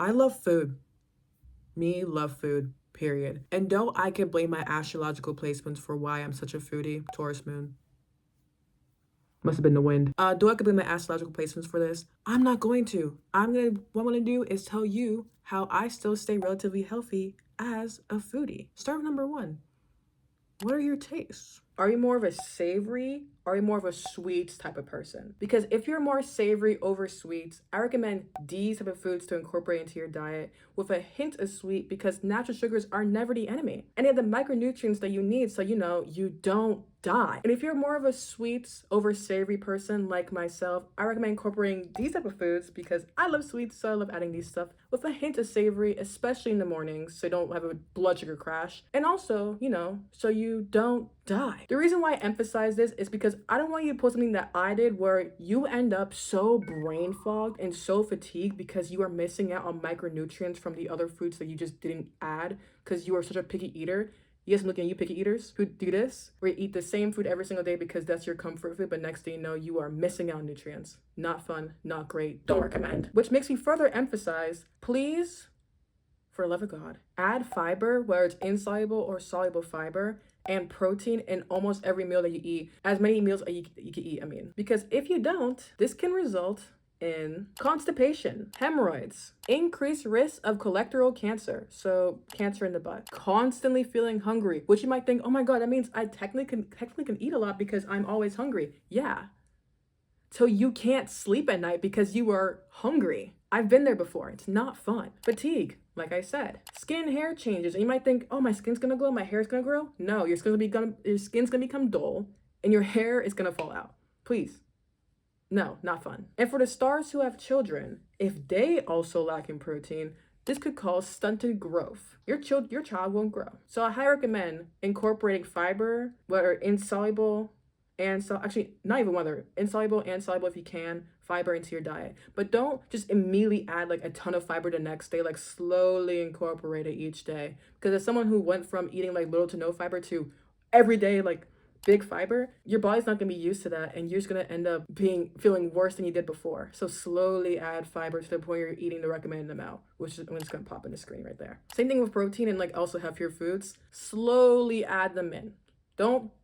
I love food. Me love food, period. And though I could blame my astrological placements for why I'm such a foodie, Taurus moon. Must have been the wind. Do I could blame my astrological placements for this? I'm not going to. What I'm gonna do is tell you how I still stay relatively healthy as a foodie. Start with number one. What are your tastes? Are you more of a savory or are you more of a sweets type of person? Because if you're more savory over sweets, I recommend these type of foods to incorporate into your diet with a hint of sweet because natural sugars are never the enemy. And they have the micronutrients that you need so you don't die. And if you're more of a sweets over savory person like myself, I recommend incorporating these type of foods because I love sweets, so I love adding these stuff with a hint of savory, especially in the mornings, so you don't have a blood sugar crash. And also, so you don't die. The reason why I emphasize this is because I don't want you to pull something that I did where you end up so brain fogged and so fatigued because you are missing out on micronutrients from the other foods that you just didn't add because you are such a picky eater. Yes, I'm looking at you picky eaters who do this, where you eat the same food every single day because that's your comfort food, but next thing you know, you are missing out on nutrients. Not fun, not great, don't recommend. Which makes me further emphasize, please, for the love of God, add fiber, whether it's insoluble or soluble fiber, and protein in almost every meal that you eat. As many meals as you can eat, Because if you don't, this can result in constipation, hemorrhoids, increased risk of colorectal cancer, so cancer in the butt, constantly feeling hungry, which you might think, oh my God, that means I technically can eat a lot because I'm always hungry. Yeah. So you can't sleep at night because you are hungry. I've been there before. It's not fun. Fatigue, like I said. Skin and hair changes. And you might think, oh, my skin's gonna glow, my hair's gonna grow. No, your skin's gonna become dull and your hair is gonna fall out. Please. No, not fun. And for the stars who have children, if they also lack in protein, this could cause stunted growth. Your child won't grow. So I highly recommend incorporating fiber, whether insoluble and actually not even whether insoluble and soluble if you can, fiber into your diet. But don't just immediately add like a ton of fiber the next day, like slowly incorporate it each day. Because as someone who went from eating like little to no fiber to every day like big fiber, your body's not gonna be used to that and you're just gonna end up feeling worse than you did before. So slowly add fiber to the point you're eating the recommended amount, which is when it's gonna pop in the screen right there. Same thing with protein and like also healthier foods. Slowly add them in.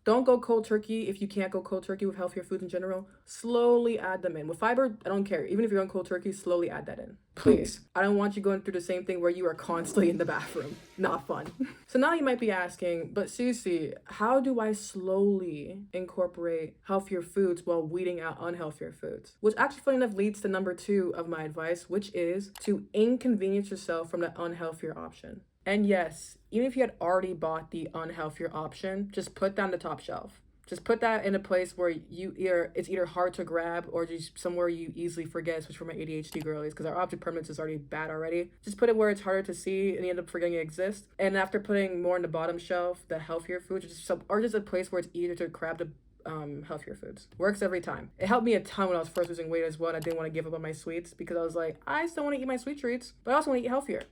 Don't go cold turkey if you can't go cold turkey with healthier foods in general. Slowly add them in. With fiber, I don't care. Even if you're on cold turkey, slowly add that in. Please. I don't want you going through the same thing where you are constantly in the bathroom. Not fun. So now you might be asking, but Susie, how do I slowly incorporate healthier foods while weeding out unhealthier foods? Which actually, funny enough, leads to number 2 of my advice, which is to inconvenience yourself from the unhealthier option. And yes, even if you had already bought the unhealthier option, just put that on the top shelf. Just put that in a place where it's either hard to grab or just somewhere you easily forget, especially for my ADHD girlies, because our object permanence is already bad already. Just put it where it's harder to see and you end up forgetting it exists. And after putting more on the bottom shelf, the healthier foods, or just a place where it's easier to grab the healthier foods. Works every time. It helped me a ton when I was first losing weight as well, and I didn't want to give up on my sweets because I was like, I still want to eat my sweet treats, but I also want to eat healthier.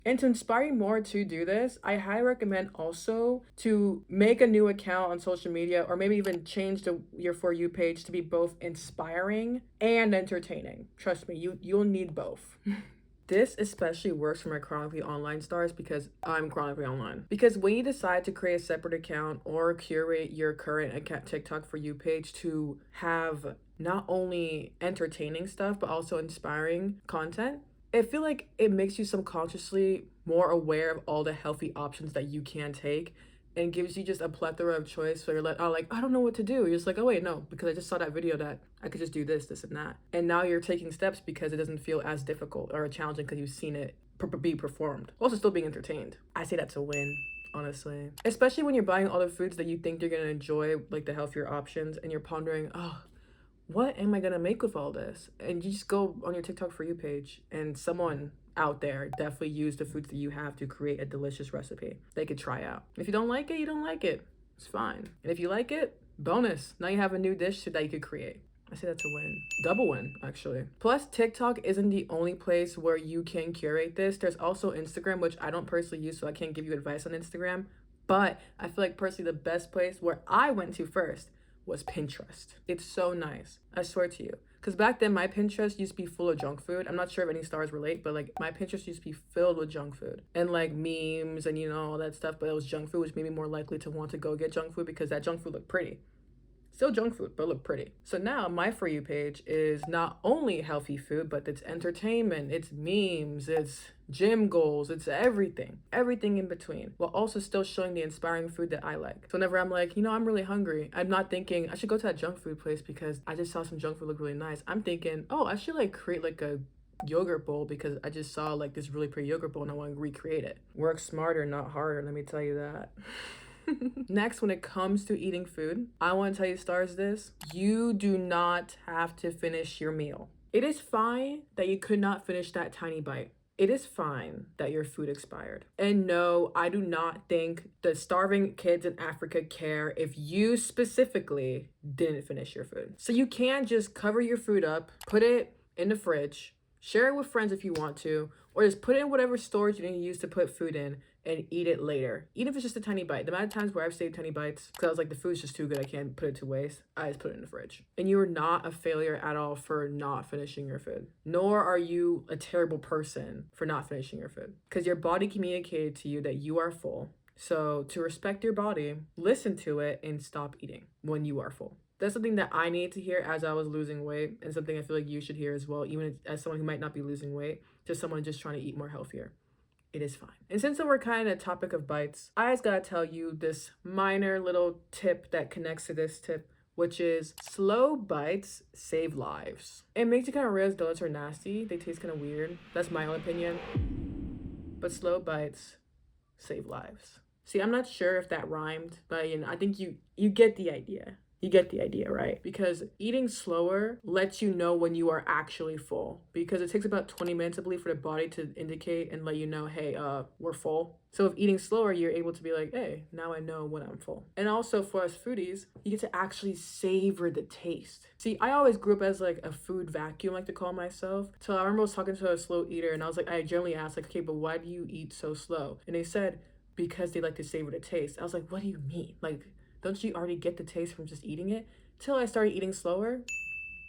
And to inspire you more to do this, I highly recommend also to make a new account on social media or maybe even change your For You page to be both inspiring and entertaining. Trust me, you'll need both. This especially works for my chronically online stars because I'm chronically online. Because when you decide to create a separate account or curate your current account TikTok For You page to have not only entertaining stuff but also inspiring content, I feel like it makes you subconsciously more aware of all the healthy options that you can take and gives you just a plethora of choice. So you're like, I don't know what to do. You're just like, oh wait, no, because I just saw that video that I could just do this and that. And now you're taking steps because it doesn't feel as difficult or challenging because you've seen it be performed. Also still being entertained. I say that's a win, honestly. Especially when you're buying all the foods that you think you're gonna enjoy, like the healthier options, and you're pondering, what am I gonna make with all this? And you just go on your TikTok For You page and someone out there definitely used the foods that you have to create a delicious recipe they could try out. If you don't like it, you don't like it. It's fine. And if you like it, bonus. Now you have a new dish that you could create. I say that's a win. Double win, actually. Plus, TikTok isn't the only place where you can curate this. There's also Instagram, which I don't personally use, so I can't give you advice on Instagram. But I feel like personally the best place where I went to first was Pinterest. It's so nice. I swear to you. Because back then, my Pinterest used to be full of junk food. I'm not sure if any stars relate, but like my Pinterest used to be filled with junk food and like memes and, you know, all that stuff. But it was junk food, which made me more likely to want to go get junk food because that junk food looked pretty. Still junk food, but look pretty. So now my For You page is not only healthy food, but it's entertainment, it's memes, it's gym goals, it's everything in between, while also still showing the inspiring food that I like. So whenever I'm like, you know, I'm really hungry, I'm not thinking I should go to that junk food place because I just saw some junk food look really nice. I'm thinking, oh, I should like create like a yogurt bowl because I just saw like this really pretty yogurt bowl and I want to recreate it. Work smarter, not harder, let me tell you that. Next, when it comes to eating food, I want to tell you, stars, this: you do not have to finish your meal. It is fine that you could not finish that tiny bite. It is fine that your food expired. And no, I do not think the starving kids in Africa care if you specifically didn't finish your food. So you can just cover your food up, put it in the fridge, share it with friends if you want to, or just put it in whatever storage you need to use to put food in and eat it later. Even if it's just a tiny bite. The amount of times where I've saved tiny bites because I was like, the food's just too good, I can't put it to waste, I just put it in the fridge. And you are not a failure at all for not finishing your food. Nor are you a terrible person for not finishing your food. Because your body communicated to you that you are full. So to respect your body, listen to it and stop eating when you are full. That's something that I needed to hear as I was losing weight, and something I feel like you should hear as well, even as someone who might not be losing weight, just someone just trying to eat more healthier. It is fine. And since we're kind of topic of bites, I just gotta tell you this minor little tip that connects to this tip, which is slow bites save lives. It makes you kind of realize donuts are nasty. They taste kind of weird. That's my own opinion. But slow bites save lives. See, I'm not sure if that rhymed, but you know, I think you get the idea. You get the idea, right? Because eating slower lets you know when you are actually full, because it takes about 20 minutes, I believe, for the body to indicate and let you know, hey, we're full. So if eating slower, you're able to be like, hey, now I know when I'm full. And also for us foodies, you get to actually savor the taste. See, I always grew up as like a food vacuum, I like to call myself. So I remember I was talking to a slow eater and I was like, I generally asked like, okay, but why do you eat so slow? And they said, because they like to savor the taste. I was like, what do you mean? Like, don't you already get the taste from just eating it? Till I started eating slower.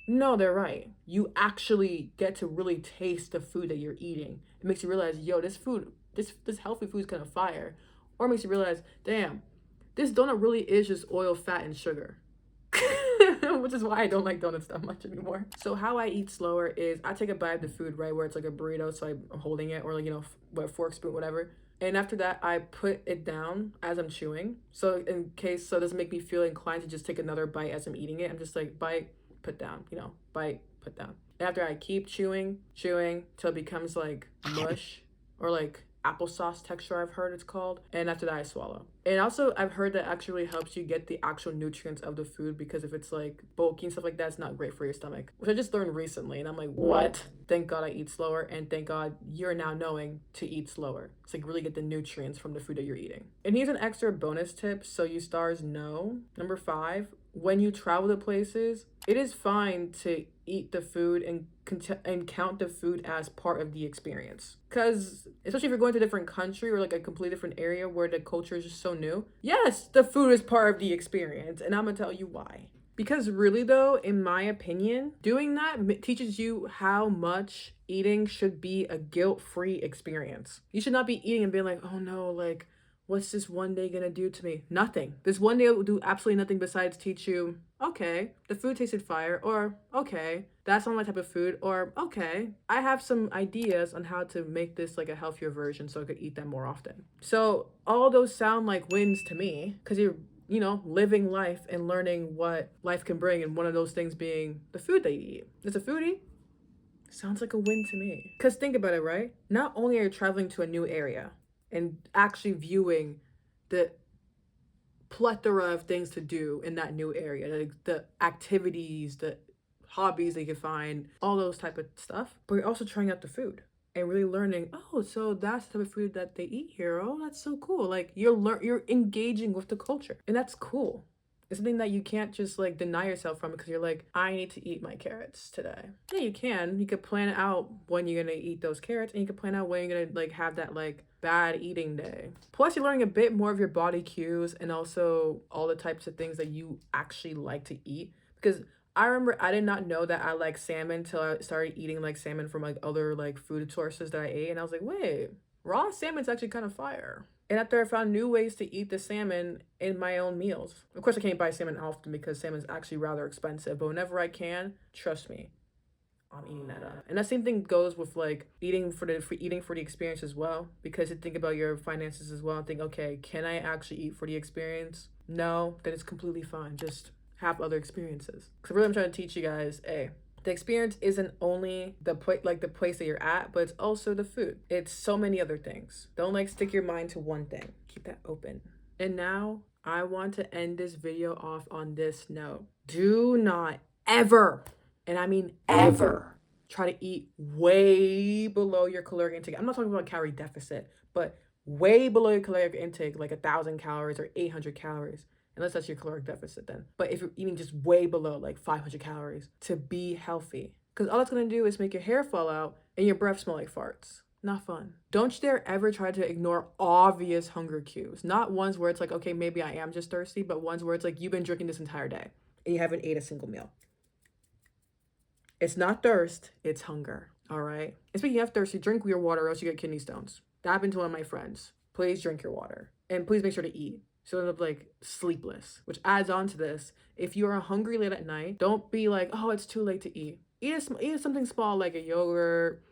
No, they're right. You actually get to really taste the food that you're eating. It makes you realize, yo, this food, this healthy food is kind of fire. Or it makes you realize, damn, this donut really is just oil, fat, and sugar. Which is why I don't like donuts that much anymore. So how I eat slower is I take a bite of the food, right, where it's like a burrito, so I'm holding it, or like, you know, fork, spoon, whatever. And after that, I put it down as I'm chewing. So in case, so it doesn't make me feel inclined to just take another bite as I'm eating it. I'm just like, bite, put down, you know, bite, put down. And after I keep chewing till it becomes like mush or like applesauce texture, I've heard it's called. And after that, I swallow. And also, I've heard that actually helps you get the actual nutrients of the food, because if it's like bulky and stuff like that, it's not great for your stomach, which I just learned recently. And I'm like, what? Thank God I eat slower. And thank God you're now knowing to eat slower. It's like really get the nutrients from the food that you're eating. And here's an extra bonus tip so you stars know. Number 5, when you travel to places, it is fine to eat the food and count the food as part of the experience. Because especially if you're going to a different country or like a completely different area where the culture is just so new, yes, the food is part of the experience. And I'm gonna tell you why. Because really though, in my opinion, doing that teaches you how much eating should be a guilt-free experience. You should not be eating and being like, oh no, like, what's this one day gonna do to me? Nothing. This one day will do absolutely nothing besides teach you, okay, the food tasted fire, or okay, that's not my type of food, or okay, I have some ideas on how to make this like a healthier version so I could eat them more often. So all those sound like wins to me, because you're, you know, living life and learning what life can bring, and one of those things being the food that you eat. As a foodie, sounds like a win to me. Because think about it, right? Not only are you traveling to a new area and actually viewing the plethora of things to do in that new area, like the activities, the hobbies they can find, all those type of stuff, but you're also trying out the food and really learning, oh, so that's the type of food that they eat here. Oh, that's so cool. Like you're engaging with the culture, and that's cool. It's something that you can't just like deny yourself from, because you're like, I need to eat my carrots today. Yeah, you can. You could plan out when you're gonna eat those carrots, and you can plan out when you're gonna like have that like bad eating day. Plus, you're learning a bit more of your body cues and also all the types of things that you actually like to eat. Because I remember I did not know that I like salmon till I started eating like salmon from like other like food sources that I ate, and I was like, wait, raw salmon's actually kind of fire. And after I found new ways to eat the salmon in my own meals. Of course, I can't buy salmon often because salmon's actually rather expensive, but whenever I can, trust me, I'm eating that up. And that same thing goes with like eating for the experience as well, because you think about your finances as well and think, okay, can I actually eat for the experience? No, then it's completely fine. Just have other experiences. Because really, I'm trying to teach you guys, hey, the experience isn't only the place that you're at, but it's also the food. It's so many other things. Don't like stick your mind to one thing. Keep that open. And now I want to end this video off on this note. Do not ever, and I mean ever, try to eat way below your caloric intake. I'm not talking about calorie deficit, but way below your caloric intake, like 1,000 calories or 800 calories. Unless that's your caloric deficit then. But if you're eating just way below like 500 calories to be healthy, because all that's going to do is make your hair fall out and your breath smell like farts. Not fun. Don't you dare ever try to ignore obvious hunger cues. Not ones where it's like, okay, maybe I am just thirsty, but ones where it's like you've been drinking this entire day and you haven't ate a single meal. It's not thirst, it's hunger, all right? And speaking of thirst, you drink your water or else you get kidney stones. That happened to one of my friends. Please drink your water. And please make sure to eat. So end up like sleepless, which adds on to this. If you are hungry late at night, don't be like, oh, it's too late to eat. Eat something small like a yogurt,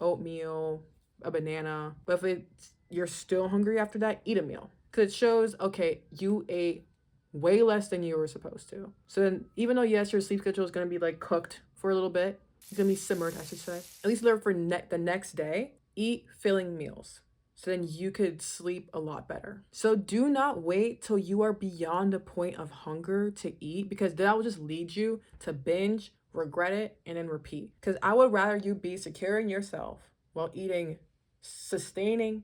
oatmeal, a banana. But if you're still hungry after that, eat a meal. Because it shows, okay, you ate way less than you were supposed to. So then even though, yes, your sleep schedule is going to be like cooked for a little bit, it's going to be simmered, I should say. At least learn for the next day, eat filling meals. So then you could sleep a lot better. So do not wait till you are beyond the point of hunger to eat, because that will just lead you to binge, regret it, and then repeat. Because I would rather you be securing yourself while eating sustainable,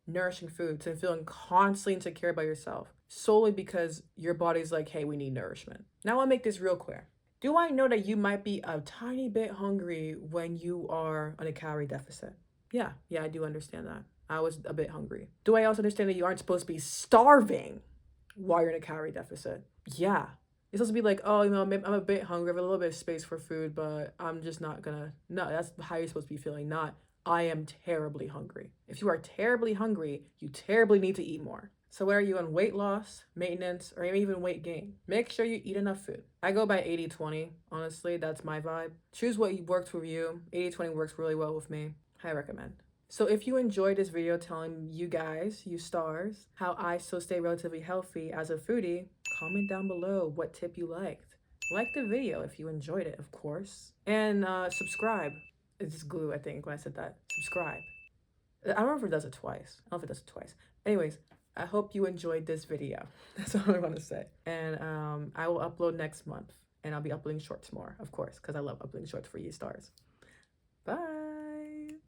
nourishing foods, and feeling constantly insecure by yourself solely because your body's like, hey, we need nourishment. Now I'll make this real clear. Do I know that you might be a tiny bit hungry when you are on a calorie deficit? Yeah, I do understand that. I was a bit hungry. Do I also understand that you aren't supposed to be starving while you're in a calorie deficit? Yeah. It's supposed to be like, oh, I'm a bit hungry, I have a little bit of space for food, but I'm just not gonna. No, that's how you're supposed to be feeling, not I am terribly hungry. If you are terribly hungry, you terribly need to eat more. So whether you're on weight loss, maintenance, or even weight gain, make sure you eat enough food. I go by 80-20. Honestly, that's my vibe. Choose what works for you. 80-20 works really well with me. I recommend. So if you enjoyed this video telling you guys, you stars, how I still stay relatively healthy as a foodie, comment down below what tip you liked. Like the video if you enjoyed it, of course. And subscribe. It's just glue, I think, when I said that. Subscribe. I don't know if it does it twice. I don't know if it does it twice. Anyways, I hope you enjoyed this video. That's all I want to say. And I will upload next month. And I'll be uploading shorts more, of course, because I love uploading shorts for you stars. Bye.